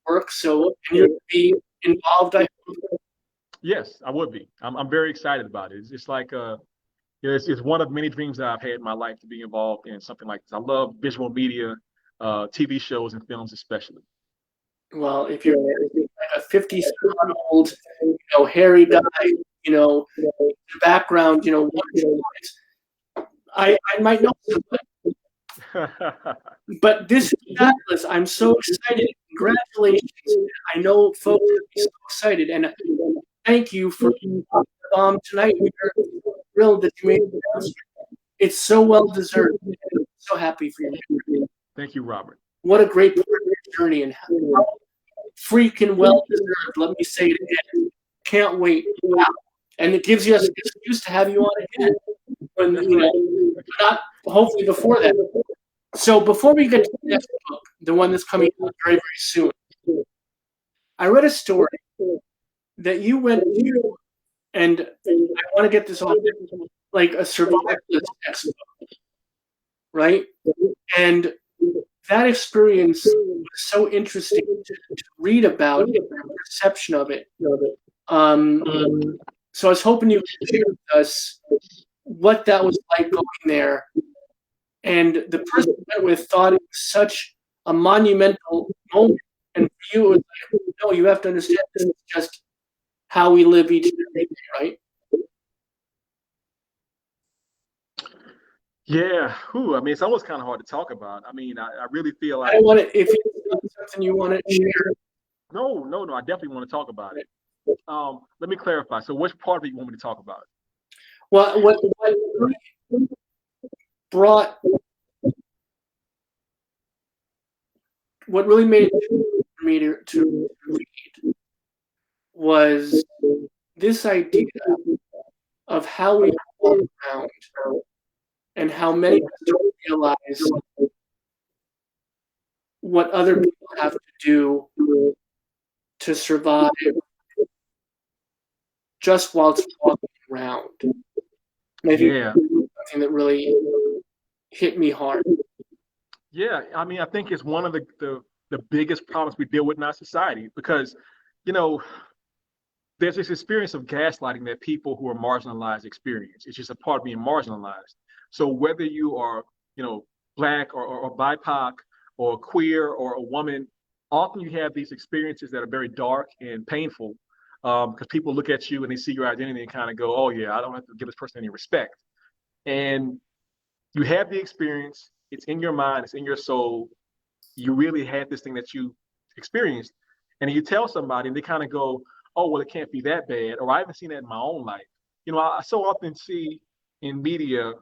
work. So can you be involved? I hope. Yes, I would be. I'm very excited about it. It's like it's one of many dreams that I've had in my life to be involved in something like this. I love visual media, TV shows and films especially. Well, if you're like a 50-year-old, hairy guy, the background, I might know somebody. But this is fabulous. I'm so excited. Congratulations. I know folks will be so excited. And thank you for the bomb tonight. We're thrilled that you made the announcement. It's so well deserved. I'm so happy for you. Thank you, Robert. What a great part of your journey, and how freaking well deserved. Let me say it again. Can't wait. Wow. And it gives us an excuse to have you on again. When not hopefully before that. So before we get to the next book, the one that's coming out very, very soon, I read a story that you went to, and I want to get this on, like a survivalist textbook, right? And that experience was so interesting to read about, the perception of it. So I was hoping you could share with us what that was like going there. And the person I went with thought it was such a monumental moment. And for you, it was like, no, you have to understand this is just how we live each and every day, right? Yeah. I mean, it's almost kind of hard to talk about. I mean, I really feel like. I want to, if it's something you want to share. No. I definitely want to talk about it. Let me clarify. So which part of it you want me to talk about? Well, what brought, what really made it for me to read was this idea of how we walk around and how many of us don't realize what other people have to do to survive just whilst walking around. Maybe something that really hit me hard. Yeah, I mean, I think it's one of the biggest problems we deal with in our society, because, there's this experience of gaslighting that people who are marginalized experience. It's just a part of being marginalized. So whether you are, Black or BIPOC or queer or a woman, often you have these experiences that are very dark and painful, because people look at you and they see your identity and kind of go, oh yeah, I don't have to give this person any respect. And you have the experience, it's in your mind, it's in your soul. You really had this thing that you experienced. And you tell somebody and they kind of go, oh, well, it can't be that bad. Or I haven't seen that in my own life. I so often see in media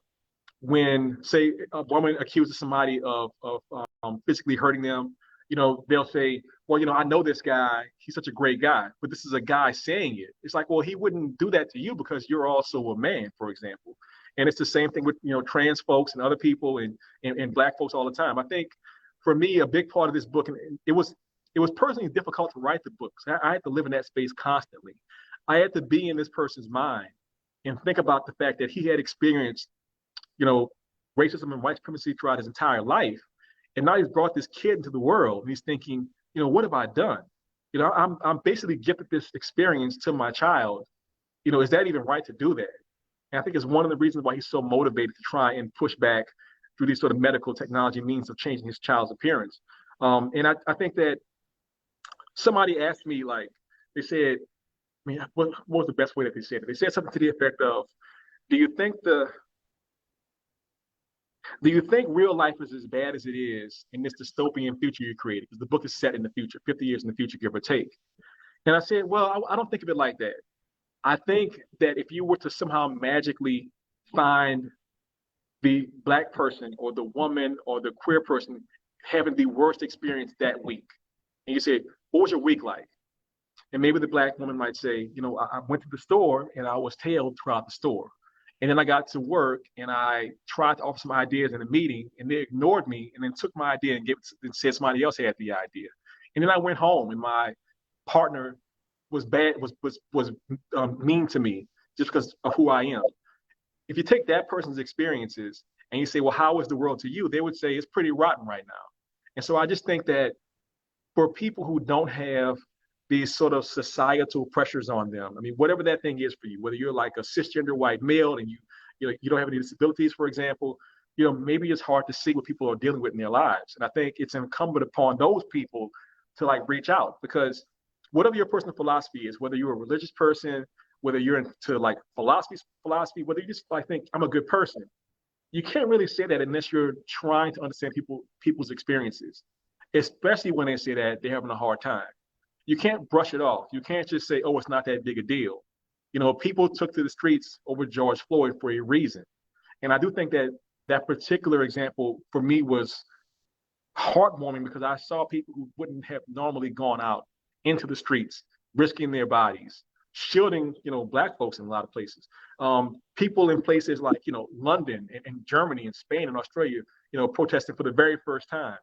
when, say, a woman accuses somebody of physically hurting them, they'll say, well, I know this guy, he's such a great guy, but this is a guy saying it. It's like, well, he wouldn't do that to you because you're also a man, for example. And it's the same thing with, trans folks and other people and Black folks all the time. I think for me, a big part of this book, and it was personally difficult to write the book. I had to live in that space constantly. I had to be in this person's mind and think about the fact that he had experienced, you know, racism and white supremacy throughout his entire life. And now he's brought this kid into the world and he's thinking, you know, what have I done? You know, I'm basically gifted this experience to my child. You know, is that even right to do that? And I think it's one of the reasons why he's so motivated to try and push back through these sort of medical technology means of changing his child's appearance. And I think that somebody asked me, like, they said, I mean, what was the best way that they said it? They said something to the effect of, do you think real life is as bad as it is in this dystopian future you created? Because the book is set in the future, 50 years in the future, give or take. And I said, well, I don't think of it like that. I think that if you were to somehow magically find the Black person or the woman or the queer person having the worst experience that week, and you say, what was your week like? And maybe the Black woman might say, you know, I went to the store and I was tailed throughout the store. And then I got to work and I tried to offer some ideas in a meeting and they ignored me and then took my idea and said somebody else had the idea. And then I went home and my partner was mean to me just because of who I am. If you take that person's experiences and you say, well, how is the world to you? They would say it's pretty rotten right now. And so I just think that for people who don't have these sort of societal pressures on them, I mean, whatever that thing is for you, whether you're like a cisgender white male and you don't have any disabilities, for example, you know, maybe it's hard to see what people are dealing with in their lives. And I think it's incumbent upon those people to like reach out, because whatever your personal philosophy is, whether you're a religious person, whether you're into like philosophy, whether you just like think I'm a good person, you can't really say that unless you're trying to understand people's experiences, especially when they say that they're having a hard time. You can't brush it off. You can't just say, oh, it's not that big a deal. You know, people took to the streets over George Floyd for a reason. And I do think that that particular example for me was heartwarming because I saw people who wouldn't have normally gone out into the streets, risking their bodies, shielding, you know, Black folks in a lot of places. People in places like, you know, London and Germany and Spain and Australia, you know, protesting for the very first time.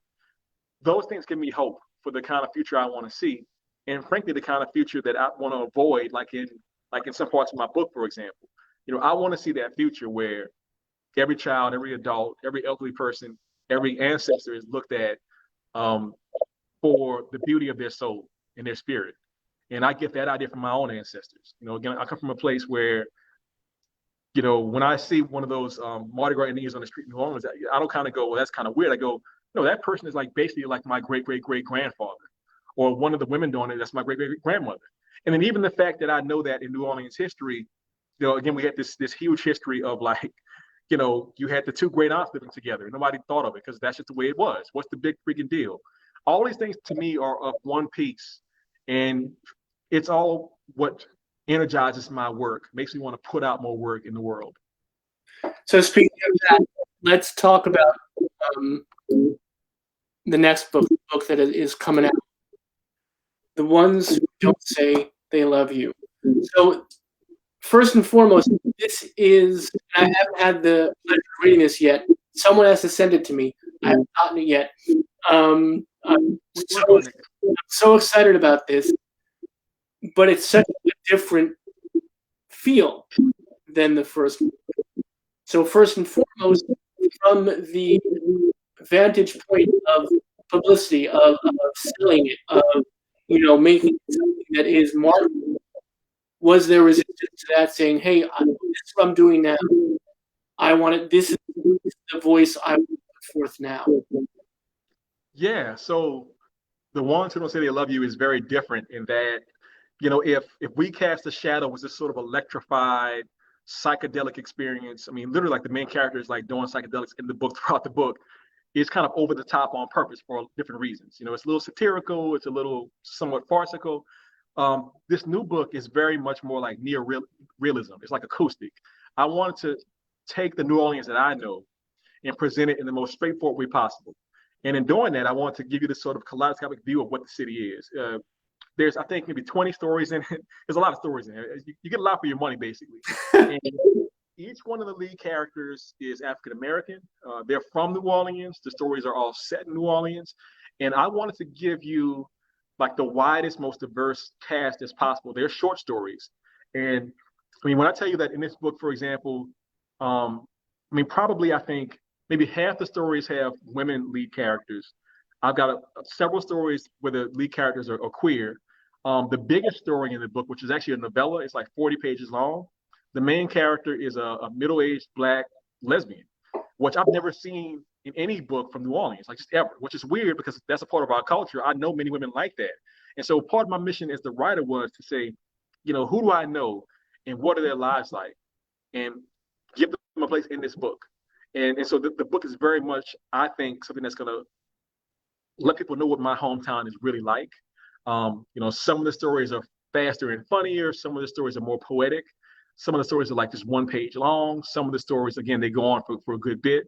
Those things give me hope for the kind of future I want to see. And frankly, the kind of future that I want to avoid, like in some parts of my book, for example. You know, I want to see that future where every child, every adult, every elderly person, every ancestor is looked at for the beauty of their soul and their spirit. And I get that idea from my own ancestors. You know, again, I come from a place where, you know, when I see one of those Mardi Gras Indians on the street in New Orleans, I don't kind of go, well, that's kind of weird. I go, no, that person is like basically like my great-great-great-grandfather, or one of the women doing it, that's my great-great-grandmother. And then even the fact that I know that in New Orleans history, you know, again, we had this huge history of like, you know, you had the two great aunts living together. Nobody thought of it because that's just the way it was. What's the big freaking deal? All these things to me are of one piece. And it's all what energizes my work, makes me want to put out more work in the world. So speaking of that, let's talk about the next book that is coming out. The Ones Who Don't Say They Love You. So first and foremost, this is, I haven't had the pleasure of reading this yet. Someone has to send it to me. I haven't gotten it yet. I'm so excited about this, but it's such a different feel than the first one. So first and foremost, from the vantage point of publicity, of selling it, of, you know, making something that is marketable, was there resistance to that, saying, hey, this is what I'm doing now. I want it, this is the voice I want to put forth now. Yeah, so The Ones Who Don't Say They Love You is very different in that, you know, if We Cast a Shadow was this sort of electrified, psychedelic experience, I mean, literally like the main character is like doing psychedelics in the book throughout the book, it's kind of over the top on purpose for different reasons. You know, it's a little satirical, it's a little somewhat farcical. This new book is very much more like neo-realism. It's like acoustic. I wanted to take the New Orleans that I know and present it in the most straightforward way possible. And in doing that, I want to give you this sort of kaleidoscopic view of what the city is. There's, I think, maybe 20 stories in it. There's a lot of stories in it. You get a lot for your money, basically. And each one of the lead characters is African-American. They're from New Orleans. The stories are all set in New Orleans. And I wanted to give you like the widest, most diverse cast as possible. They're short stories. And I mean, when I tell you that in this book, for example, I mean, probably I think maybe half the stories have women lead characters. I've got several stories where the lead characters are queer. The biggest story in the book, which is actually a novella, it's like 40 pages long. The main character is a middle-aged Black lesbian, which I've never seen in any book from New Orleans, like just ever, which is weird because that's a part of our culture. I know many women like that. And so part of my mission as the writer was to say, who do I know and what are their lives like? And give them a place in this book. And so the book is very much, I think, something that's going to let people know what my hometown is really like. Some of the stories are faster and funnier. Some of the stories are more poetic. Some of the stories are like just one page long. Some of the stories, again, they go on for a good bit.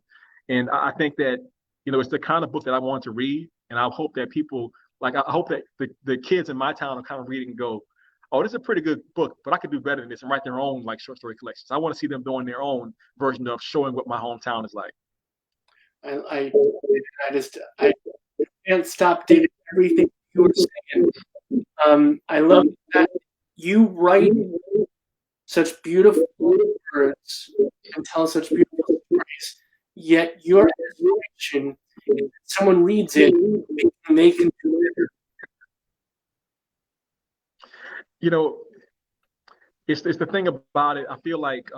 And I think that, it's the kind of book that I want to read. And I hope that people, I hope that the kids in my town are kind of reading and go, oh, this is a pretty good book, but I could do better than this and write their own short story collections. I want to see them doing their own version of showing what my hometown is like. I can't stop digging everything you were saying. I love that you write such beautiful words and tell such beautiful stories, yet your aspiration, if someone reads it, they can deliver. It's the thing about it. I feel like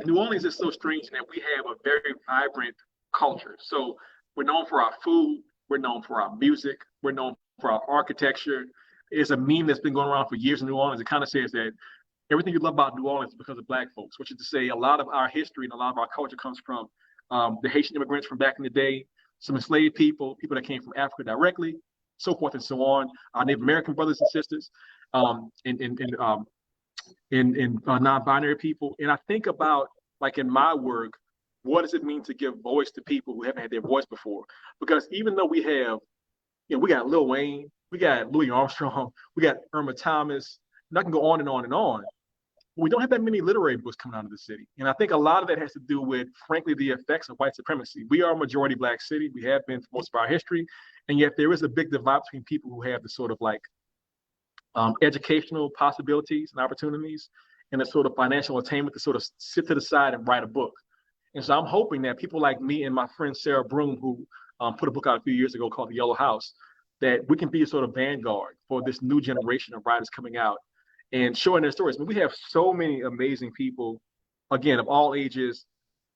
New Orleans is so strange that we have a very vibrant culture. So we're known for our food, we're known for our music, we're known for our architecture. It's a meme that's been going around for years in New Orleans. It kind of says that everything you love about New Orleans is because of Black folks, which is to say a lot of our history and a lot of our culture comes from the Haitian immigrants from back in the day, some enslaved people that came from Africa directly, so forth and so on, our Native American brothers and sisters, and non-binary people. And I think about, in my work, what does it mean to give voice to people who haven't had their voice before? Because even though we have, we got Lil Wayne, we got Louis Armstrong, we got Irma Thomas, and I can go on and on and on. We don't have that many literary books coming out of the city. And I think a lot of that has to do with, frankly, the effects of white supremacy. We are a majority Black city. We have been for most of our history. And yet there is a big divide between people who have the sort of educational possibilities and opportunities and the sort of financial attainment to sort of sit to the side and write a book. And so I'm hoping that people like me and my friend Sarah Broom, who put a book out a few years ago called The Yellow House, that we can be a sort of vanguard for this new generation of writers coming out and showing their stories. I mean, we have so many amazing people, again, of all ages.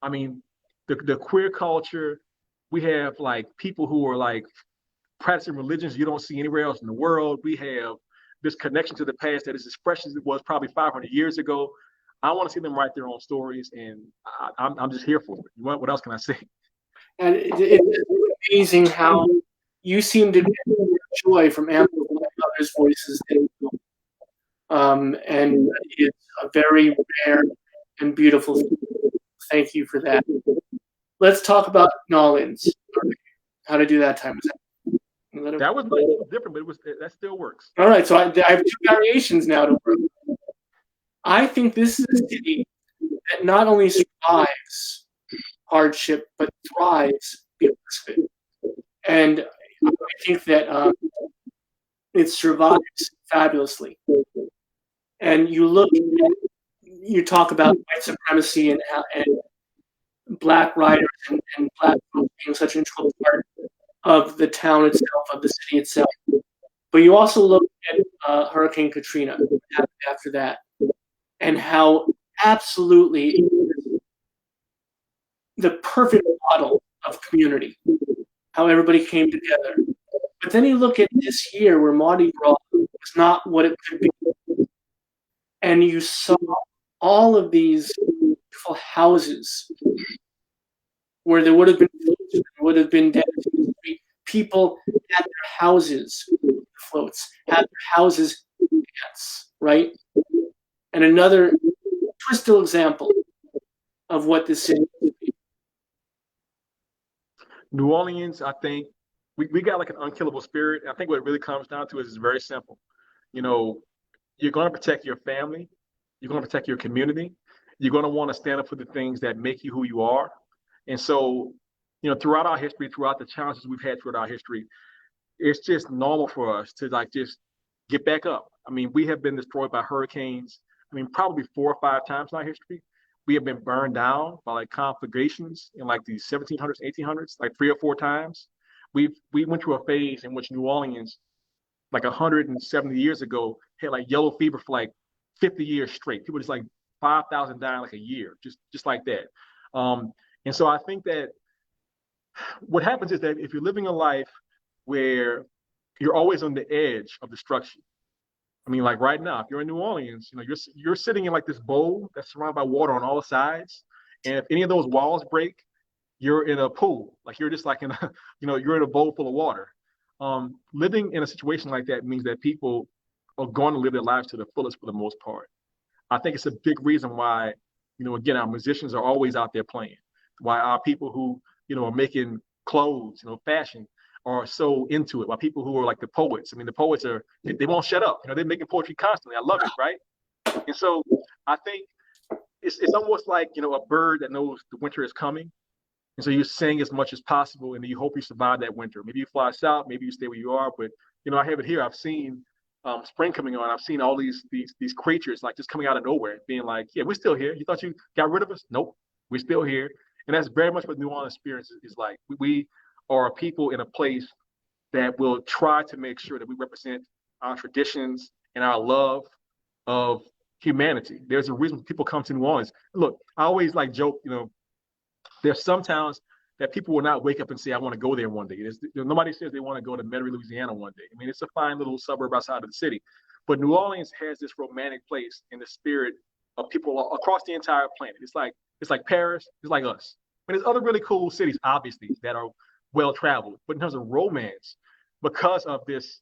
I mean, the queer culture, we have people who are practicing religions you don't see anywhere else in the world. We have this connection to the past that is as fresh as it was probably 500 years ago. I want to see them write their own stories, and I'm just here for it. What else can I say? And it's amazing how you seem to get joy from amplifying others' voices. And it's a very rare and beautiful thing. Thank you for that. Let's talk about Nolans. How to do that time. That was different, but that still works. All right, so I have two variations now to work. I think this is a city that not only survives hardship, but thrives because of it. And I think that it survives fabulously. And you talk about white supremacy and Black writers and Black folks being such an integral part of the town itself, of the city itself. But you also look at Hurricane Katrina after that, and how absolutely it is the perfect model of community, how everybody came together. But then you look at this year where Mardi Gras was not what it could be, and you saw all of these beautiful houses where there would have been dead. People had their houses floats, had their houses dance, right? And another crystal example of what this city could be. New Orleans, I think we got an unkillable spirit. I think what it really comes down to is very simple. You're going to protect your family. You're going to protect your community. You're going to want to stand up for the things that make you who you are. And so, throughout our history, throughout the challenges we've had throughout our history, it's just normal for us to just get back up I mean, we have been destroyed by hurricanes. I mean, probably 4 or 5 times in our history. We have been burned down by like conflagrations in like the 1700s, 1800s, like 3 or 4 times. We went through a phase in which New Orleans, like 170 years ago, had like yellow fever for like 50 years straight. People just like 5,000 dying like a year, just like that. And so I think that what happens is that if you're living a life where you're always on the edge of destruction. I mean, like right now, if you're in New Orleans, you're sitting in like this bowl that's surrounded by water on all sides, and if any of those walls break, you're in a pool. Like you're just like in a, you're in a bowl full of water. Living in a situation like that means that people are going to live their lives to the fullest for the most part. I think it's a big reason why, again, our musicians are always out there playing. Why our people who, are making clothes, fashion, are so into it. Why people who are like the poets. I mean, the poets they won't shut up. They're making poetry constantly. I love it, right? And so I think it's almost like, a bird that knows the winter is coming. And so you sing as much as possible, and you hope you survive that winter. Maybe you fly south, maybe you stay where you are. But I have it here. I've seen spring coming on. I've seen all these creatures like just coming out of nowhere, being like, "Yeah, we're still here. You thought you got rid of us? Nope, we're still here." And that's very much what New Orleans experience is like. We are a people in a place that will try to make sure that we represent our traditions and our love of humanity. There's a reason people come to New Orleans. Look, I always like joke, there's some towns that people will not wake up and say, I want to go there one day. Nobody says they want to go to Metairie, Louisiana one day. I mean, it's a fine little suburb outside of the city. But New Orleans has this romantic place in the spirit of people across the entire planet. It's like Paris, it's like us. I mean, there's other really cool cities, obviously, that are well-traveled. But in terms of romance, because of this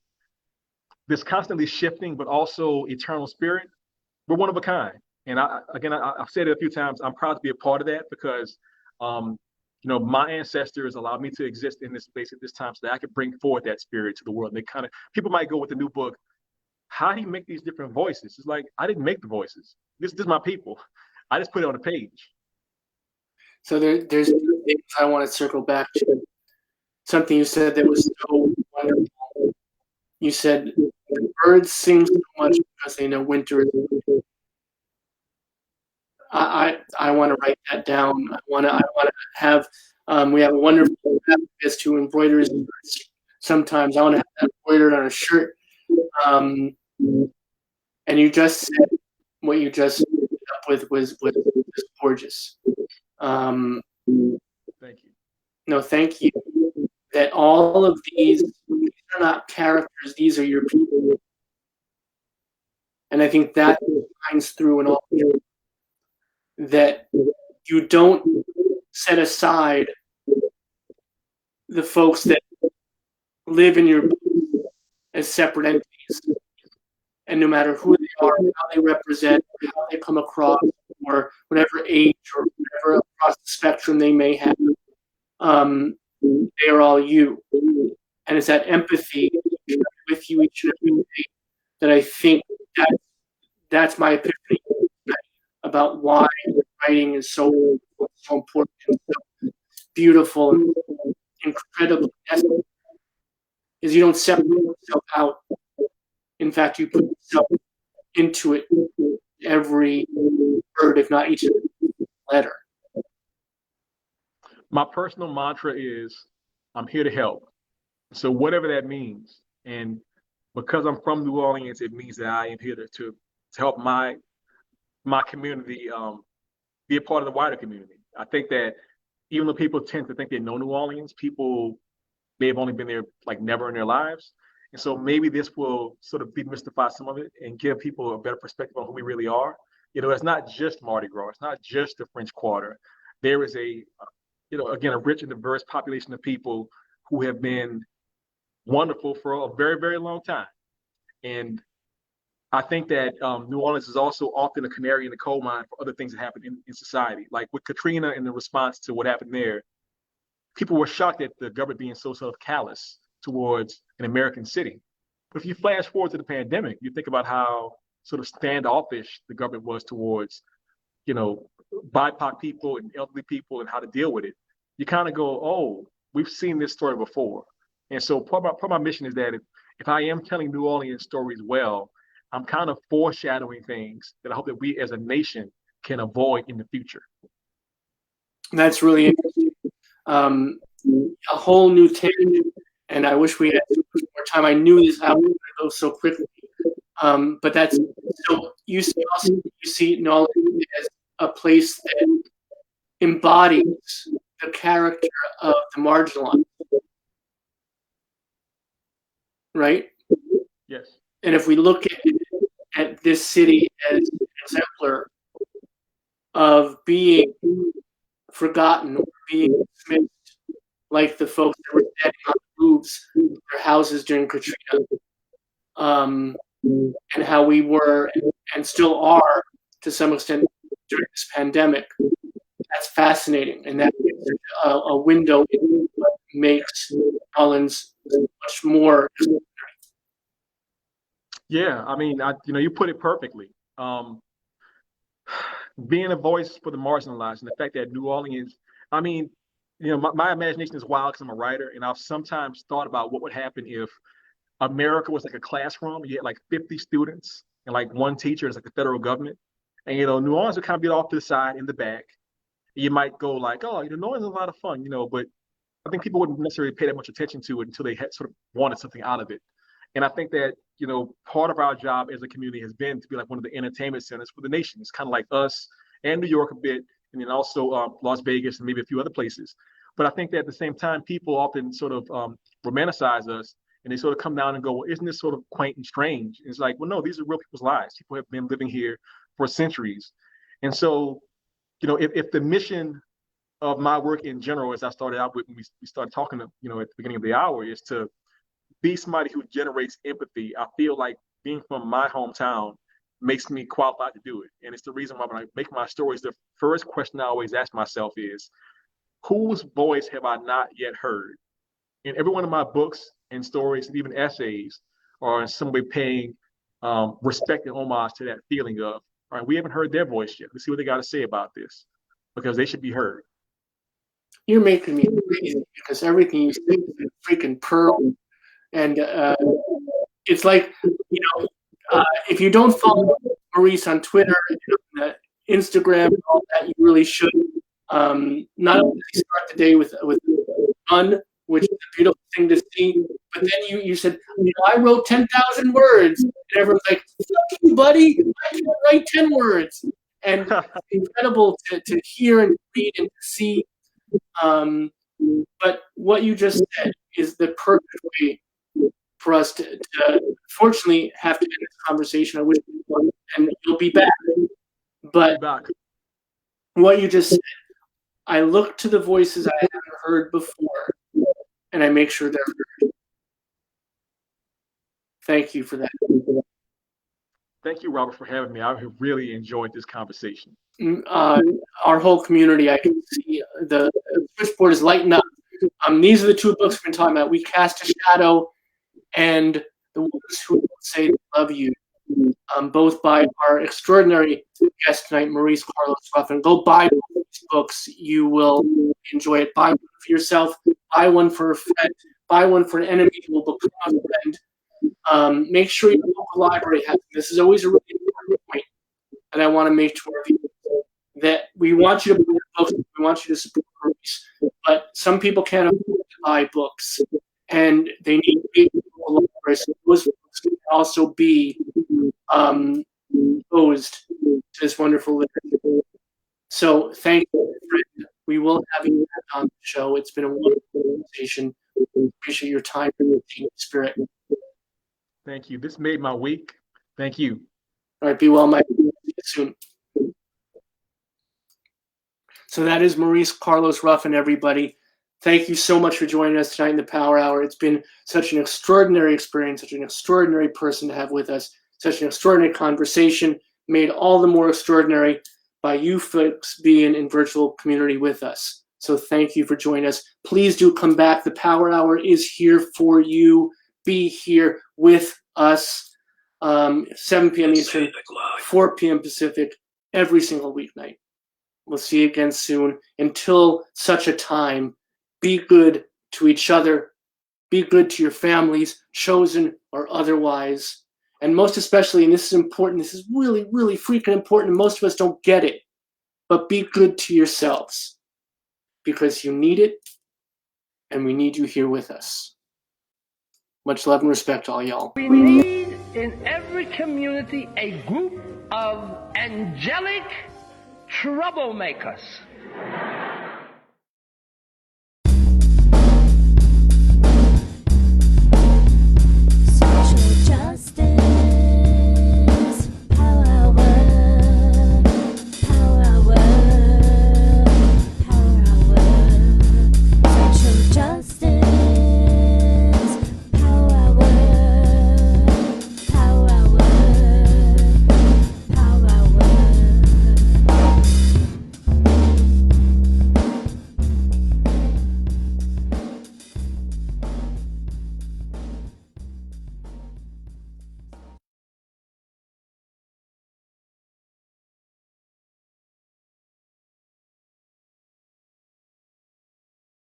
constantly shifting, but also eternal spirit, we're one of a kind. And I've said it a few times, I'm proud to be a part of that because my ancestors allowed me to exist in this space at this time so that I could bring forward that spirit to the world. And people might go with the new book, how do you make these different voices? It's like, I didn't make the voices. This is my people. I just put it on a page. So there's things I want to circle back to. Something you said that was so wonderful. You said the birds sing so much because they know winter is winter. I want to write that down. I want to have. We have a wonderful therapist who embroiders sometimes. I want to have that embroidered on a shirt. And you just said what you just ended up with was gorgeous. Thank you. No, thank you. That all of these are not characters; these are your people, and I think that shines through in all. That you don't set aside the folks that live in your book as separate entities, and no matter who they are, how they represent, how they come across, or whatever age or whatever across the spectrum they may have, they are all you. And it's that empathy with you each and every day that I think that's my epiphany about why writing is so important and so beautiful and incredibly necessary. Is you don't separate yourself out. In fact, you put yourself into it, every word, if not each letter. My personal mantra is, I'm here to help. So whatever that means, and because I'm from New Orleans, it means that I am here to help my community be a part of the wider community. I think that even though people tend to think they know New Orleans, people may have only been there like never in their lives. And so maybe this will sort of demystify some of it and give people a better perspective on who we really are. It's not just Mardi Gras. It's not just the French Quarter. There is again, a rich and diverse population of people who have been wonderful for a very, very long time. And I think that New Orleans is also often a canary in the coal mine for other things that happen in society. Like with Katrina and the response to what happened there, people were shocked at the government being so sort of callous towards an American city. But if you flash forward to the pandemic, you think about how sort of standoffish the government was towards, BIPOC people and elderly people and how to deal with it. You kind of go, oh, we've seen this story before. And so part of my mission is that if I am telling New Orleans stories well, I'm kind of foreshadowing things that I hope that we as a nation can avoid in the future. That's really interesting. A whole new tangent, and I wish we had more time. I knew this how to go so quickly. But that's so you see knowledge as a place that embodies the character of the marginalized, right? Yes. And if we look at this city as an exemplar of being forgotten or being dismissed, like the folks that were standing on the roofs of their houses during Katrina, and how we were and still are to some extent during this pandemic. That's fascinating, and that is a window into what makes Collins much more. Yeah, I mean, you put it perfectly. Being a voice for the marginalized, and the fact that New Orleans, I mean, my imagination is wild because I'm a writer, and I've sometimes thought about what would happen if America was like a classroom. You had like 50 students and like one teacher is like the federal government. And, New Orleans would kind of be off to the side in the back. You might go like, oh, New Orleans is a lot of fun, but I think people wouldn't necessarily pay that much attention to it until they had sort of wanted something out of it. And I think that, part of our job as a community has been to be like one of the entertainment centers for the nation. It's kind of like us and New York a bit, and then also Las Vegas and maybe a few other places. But I think that at the same time, people often sort of romanticize us, and they sort of come down and go, well, isn't this sort of quaint and strange? And it's like, well, no, these are real people's lives. People have been living here for centuries. And so, if the mission of my work in general, as I started out with when we started talking, at the beginning of the hour, is to be somebody who generates empathy. I feel like being from my hometown makes me qualified to do it. And it's the reason why when I make my stories, the first question I always ask myself is, whose voice have I not yet heard? In every one of my books and stories and even essays are in some way paying respect and homage to that feeling of, all right, we haven't heard their voice yet. Let's see what they got to say about this, because they should be heard. You're making me crazy because everything you say is a freaking pearl. And it's like, if you don't follow Maurice on Twitter, and Instagram, and all that, you really should. Not only does he start the day with fun, which is a beautiful thing to see, but then you said, I wrote 10,000 words. And everyone's like, fuck you, buddy. I can't write 10 words. And it's incredible to hear and read and to see. But what you just said is the perfect way for us to fortunately have to end this conversation. I wish and you'll be back. But what you just said, I look to the voices I haven't heard before, and I make sure they're heard. Thank you for that. Thank you, Robert, for having me. I have really enjoyed this conversation. Our whole community, I can see the switchboard is lighting up. These are the two books we've been talking about. We Cast a Shadow and The Ones Who Don't Say They Love You, both by our extraordinary guest tonight, Maurice Carlos Ruffin. Go buy these books. You will enjoy it. Buy one for yourself. Buy one for a friend. Buy one for an enemy who will become a friend. Make sure your local library has them. This is always a really important point, and I want to make sure that we want you to buy books. We want you to support Maurice, but some people can't afford to buy books, and they need to be in the local library. So those books can also be exposed to this wonderful literature. So thank you, friend. We will have you back on the show. It's been a wonderful conversation. Appreciate your time and your team spirit. Thank you. This made my week. Thank you. All right, be well, Mike. See you soon. So that is Maurice Carlos Ruffin, everybody. Thank you so much for joining us tonight in the Power Hour. It's been such an extraordinary experience, such an extraordinary person to have with us, such an extraordinary conversation, made all the more extraordinary by you folks being in virtual community with us. So thank you for joining us. Please do come back. The Power Hour is here for you. Be here with us, 7 p.m. Eastern, 4 p.m. Pacific, every single weeknight. We'll see you again soon. Until such a time, be good to each other. Be good to your families, chosen or otherwise. And most especially, and this is important, this is really, really freaking important, and most of us don't get it, but be good to yourselves, because you need it, and we need you here with us. Much love and respect, all y'all. We need in every community a group of angelic troublemakers.